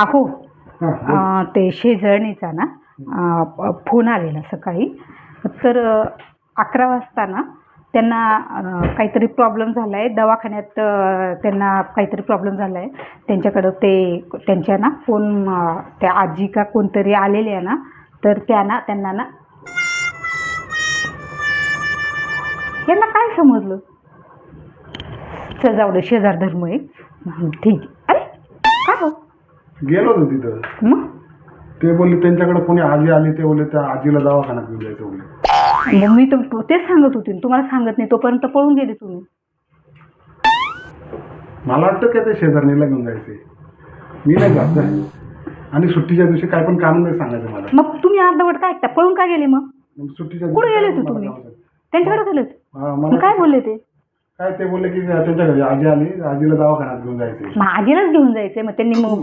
अहो हां बोल. ते शेजारणीचा ना फोन आलेला सकाळी. तर 11 वाजता ना त्यांना काहीतरी प्रॉब्लेम झाला आहे दवाखान्यात. त्यांना काहीतरी प्रॉब्लेम झाला आहे त्यांच्याकडं. ते त्यांच्या ना फोन त्या आजी का कोणतरी आलेले आहे ना, तर त्यांना ना यांना काय समजलं. चल जाऊ दे, शेजार धर्म आहे. ठीक आहे. अरे काय हो गेलो होतो तिथं. मग ते बोलले त्यांच्याकडे कोणी आजी आली, ते बोलले त्या आजीला दवाखान्यात घेऊन जायचं बोलले. मग मी तर तेच सांगत होते ना, तुम्हाला सांगत नाही तोपर्यंत पळून गेले तुम्ही. मला वाटतं की ते शेजारणीला घेऊन जायचे. मी नाही जात ना. आणि सुट्टीच्या दिवशी काय पण काम नाही सांगायचं मला. मग तुम्ही अर्धवट काय ऐकता, पळून काय गेले मग. मग सुट्टीच्या कुठे गेले काय होते मला तुम्ही. काम असेल. त्यांच्याकडे गेलेत. हा, मग मला काय बोलले ते. काय ते बोलले की त्यांच्या घरी आजी आली, आजीला दवाखान्यात घेऊन जायचे. मग आजीलाच घेऊन जायचंय. मग त्यांनी मग